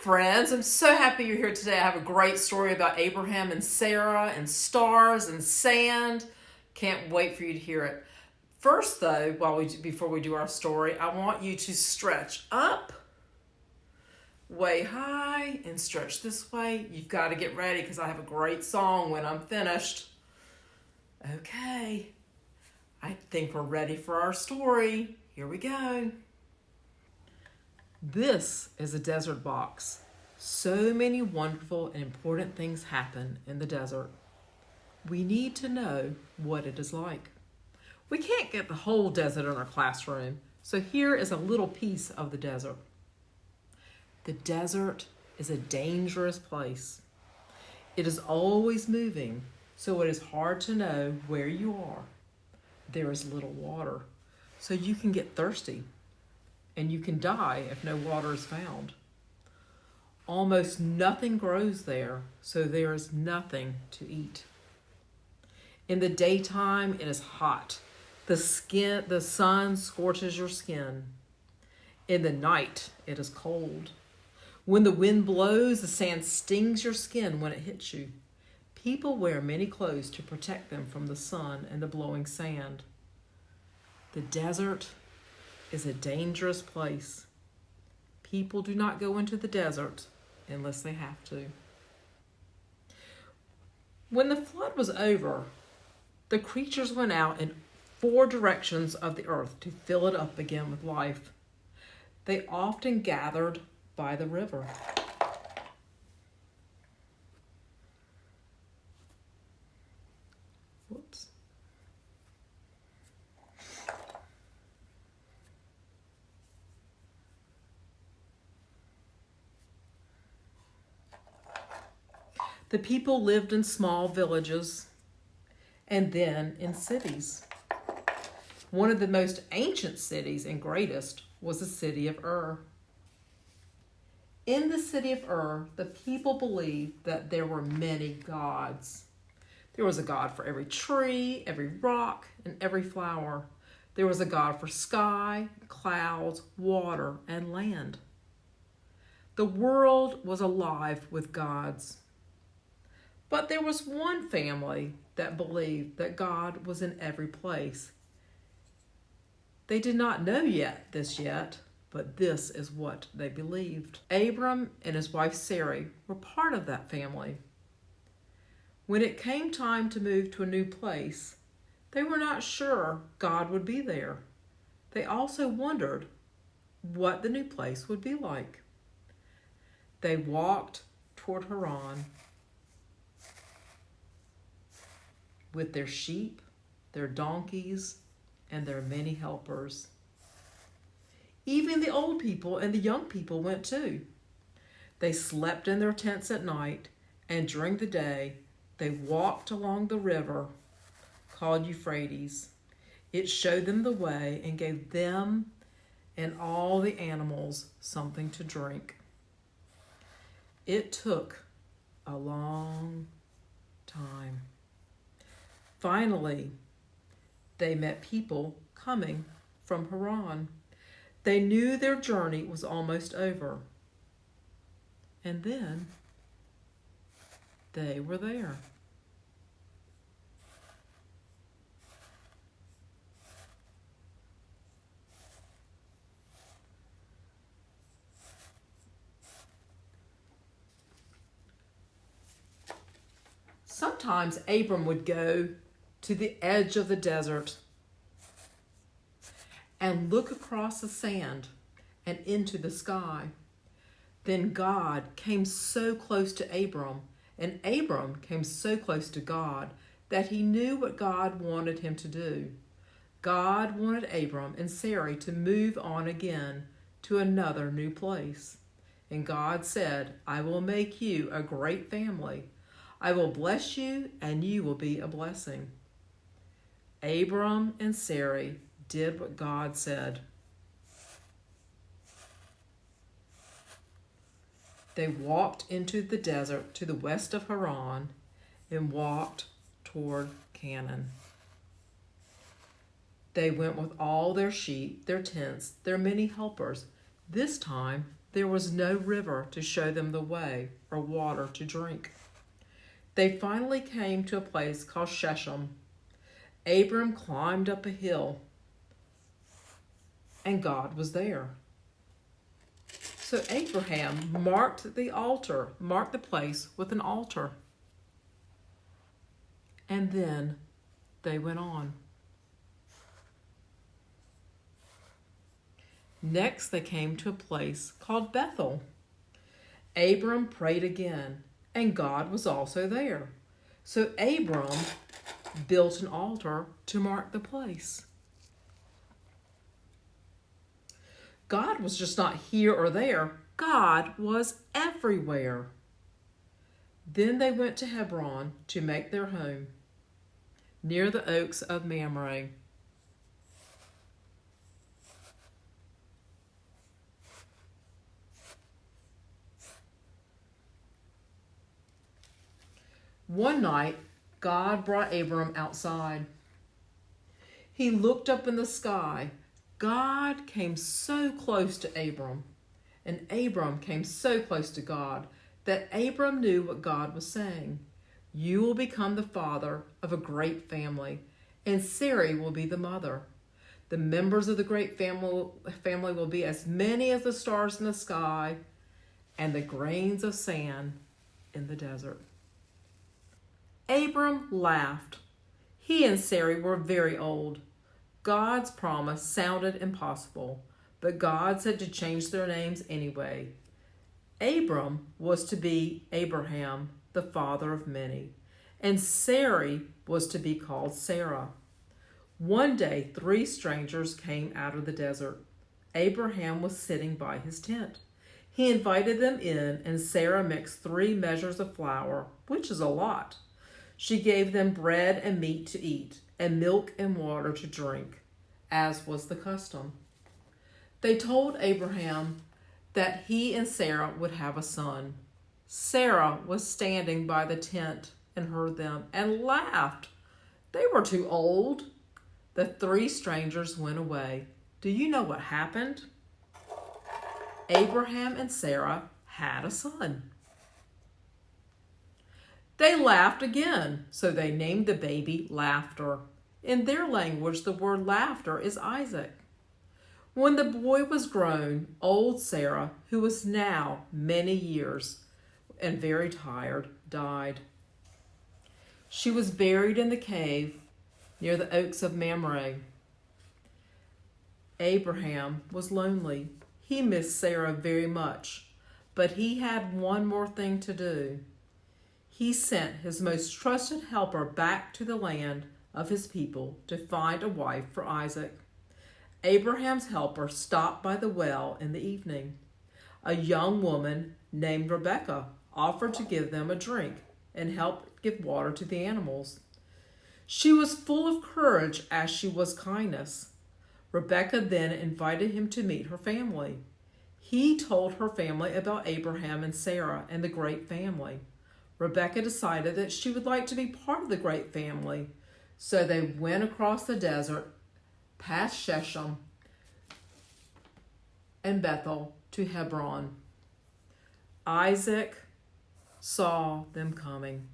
friends. I'm so happy you're here today. I have a great story about Abraham and Sarah and stars and sand. Can't wait for you to hear it. First, though, before we do our story, I want you to stretch up, way high, and stretch this way. You've got to get ready because I have a great song when I'm finished. Okay, I think we're ready for our story. Here we go. This is a desert box. So many wonderful and important things happen in the desert. We need to know what it is like. We can't get the whole desert in our classroom, so here is a little piece of the desert. The desert is a dangerous place. It is always moving, so it is hard to know where you are. There is little water, so you can get thirsty, and you can die if no water is found. Almost nothing grows there, so there is nothing to eat. In the daytime, it is hot. The sun scorches your skin. In the night, it is cold. When the wind blows, the sand stings your skin when it hits you. People wear many clothes to protect them from the sun and the blowing sand. The desert is a dangerous place. People do not go into the desert unless they have to. When the flood was over, the creatures went out in 4 directions of the earth to fill it up again with life. They often gathered by the river. Whoops. The people lived in small villages and then in cities. One of the most ancient cities and greatest was the city of Ur. In the city of Ur, the people believed that there were many gods. There was a god for every tree, every rock, and every flower. There was a god for sky, clouds, water, and land. The world was alive with gods. But there was one family that believed that God was in every place. They did not know this yet, but this is what they believed. Abram and his wife Sarai were part of that family. When it came time to move to a new place, they were not sure God would be there. They also wondered what the new place would be like. They walked toward Haran with their sheep, their donkeys, and their many helpers. Even the old people and the young people went too. They slept in their tents at night, and during the day, they walked along the river called Euphrates. It showed them the way and gave them and all the animals something to drink. It took a long time. Finally, they met people coming from Haran. They knew their journey was almost over. And then they were there. Sometimes Abram would go to the edge of the desert and look across the sand and into the sky. Then God came so close to Abram, and Abram came so close to God that he knew what God wanted him to do. God wanted Abram and Sarai to move on again to another new place. And God said, I will make you a great family. I will bless you, and you will be a blessing. Abram and Sarai did what God said. They walked into the desert to the west of Haran and walked toward Canaan. They went with all their sheep, their tents, their many helpers. This time there was no river to show them the way or water to drink. They finally came to a place called Shechem. Abram climbed up a hill, and God was there. So Abraham marked the place with an altar. And then they went on. Next, they came to a place called Bethel. Abram prayed again, and God was also there. So Abram built an altar to mark the place. God was just not here or there. God was everywhere. Then they went to Hebron to make their home, near the oaks of Mamre. One night, God brought Abram outside. He looked up in the sky. God came so close to Abram, and Abram came so close to God that Abram knew what God was saying. You will become the father of a great family, and Sarai will be the mother. The members of the great family will be as many as the stars in the sky and the grains of sand in the desert. Abram laughed. He and Sarai were very old. God's promise sounded impossible, but God said to change their names anyway. Abram was to be Abraham, the father of many, and Sarai was to be called Sarah. One day, 3 strangers came out of the desert. Abraham was sitting by his tent. He invited them in, and Sarah mixed 3 measures of flour, which is a lot. She gave them bread and meat to eat, and milk and water to drink, as was the custom. They told Abraham that he and Sarah would have a son. Sarah was standing by the tent and heard them and laughed. They were too old. The 3 strangers went away. Do you know what happened? Abraham and Sarah had a son. They laughed again, so they named the baby Laughter. In their language, the word laughter is Isaac. When the boy was grown, old Sarah, who was now many years and very tired, died. She was buried in the cave near the oaks of Mamre. Abraham was lonely. He missed Sarah very much, but he had one more thing to do. He sent his most trusted helper back to the land of his people to find a wife for Isaac. Abraham's helper stopped by the well in the evening. A young woman named Rebekah offered to give them a drink and help give water to the animals. She was full of courage as she was kindness. Rebekah then invited him to meet her family. He told her family about Abraham and Sarah and the great family. Rebekah decided that she would like to be part of the great family, so they went across the desert, past Shechem and Bethel to Hebron. Isaac saw them coming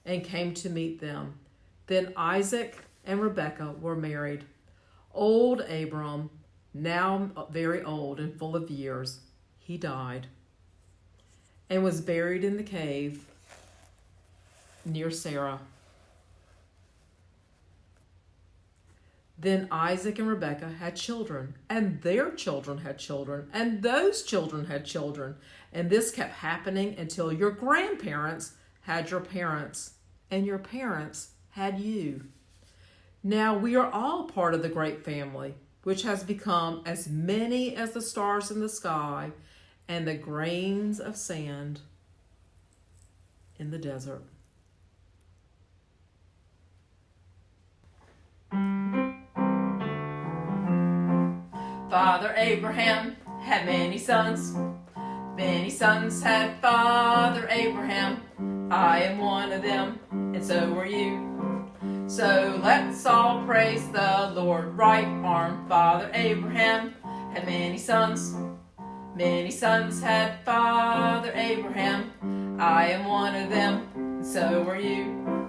and came to meet them. Then Isaac and Rebekah were married. Old Abram, now very old and full of years, he died and was buried in the cave near Sarah. Then Isaac and Rebekah had children, and their children had children, and those children had children. And this kept happening until your grandparents had your parents, and your parents had you. Now we are all part of the great family, which has become as many as the stars in the sky and the grains of sand in the desert. Father Abraham had many sons. Many sons had Father Abraham. I am one of them, and so are you. So let's all praise the Lord. Right arm, Father Abraham had many sons. Many sons had Father Abraham. I am one of them, and so are you.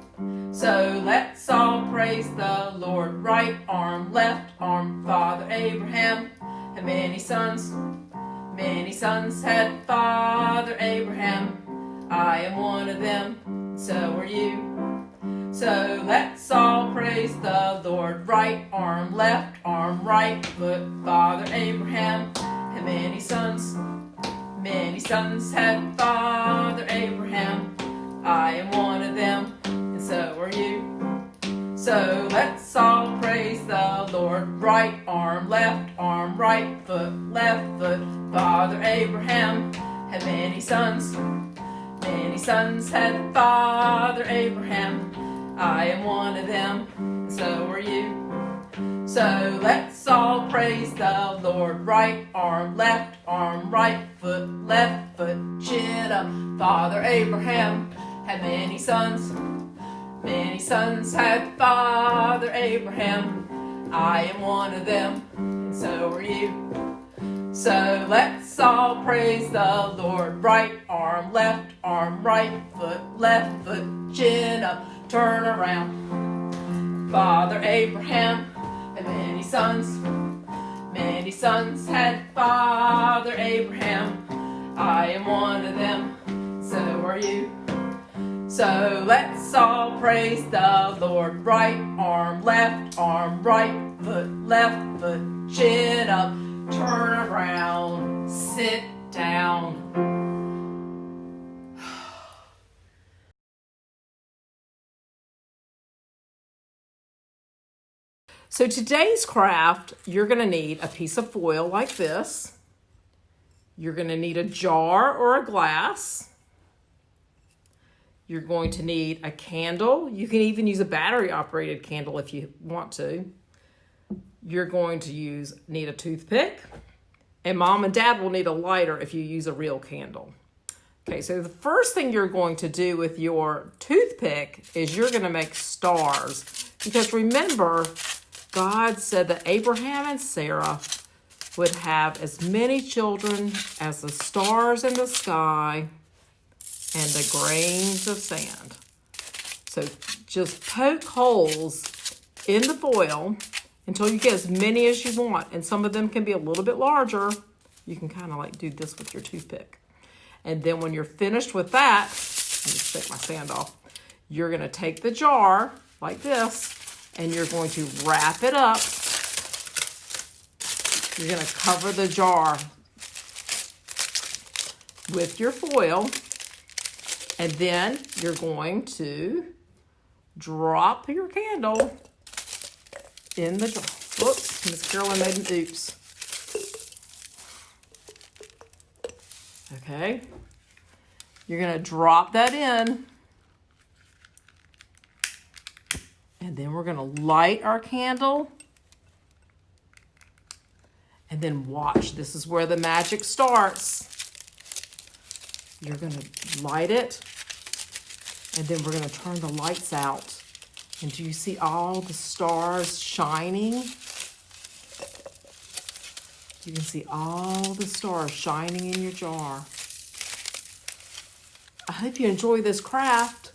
So let's all praise the Lord. Right arm, left arm, Father Abraham. And many sons had Father Abraham. I am one of them, and so are you. So let's all praise the Lord. Right arm, right foot, Father Abraham. And many sons had Father Abraham. I am one of them, and so are you. So let's all praise the Lord. Right arm, right foot, left foot, Father Abraham. And many sons had Father Abraham. I am one of them, and so are you. So let's all praise the Lord. Right arm, right foot, left foot, chin up, Father Abraham. Had many sons had Father Abraham. I am one of them, and so are you. So let's all praise the Lord. Right arm, right foot, left foot, chin up, turn around, Father Abraham. And many sons had Father Abraham. I am one of them, so are you. So let's all praise the Lord. Right arm, right foot, left foot, chin up, turn around, sit down. So today's craft, you're going to need a piece of foil like this. You're going to need a jar or a glass. You're going to need a candle. You can even use a battery-operated candle if you want to. You're going to need a toothpick. And Mom and Dad will need a lighter if you use a real candle. Okay, so the first thing you're going to do with your toothpick is you're going to make stars. Because remember, God said that Abraham and Sarah would have as many children as the stars in the sky and the grains of sand. So just poke holes in the foil until you get as many as you want. And some of them can be a little bit larger. You can kind of like do this with your toothpick. And then when you're finished with that, let me take my sand off. You're going to take the jar like this, and you're going to wrap it up. You're going to cover the jar with your foil, and then you're going to drop your candle in the jar. Whoops, Miss Carolyn made an oops. Okay, you're going to drop that in. And then we're going to light our candle. And then watch. This is where the magic starts. You're going to light it. And then we're going to turn the lights out. And do you see all the stars shining? You can see all the stars shining in your jar. I hope you enjoy this craft.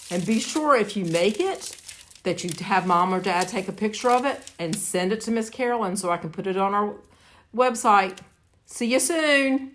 And be sure if you make it, that you have Mom or Dad take a picture of it and send it to Miss Carolyn so I can put it on our website. See you soon.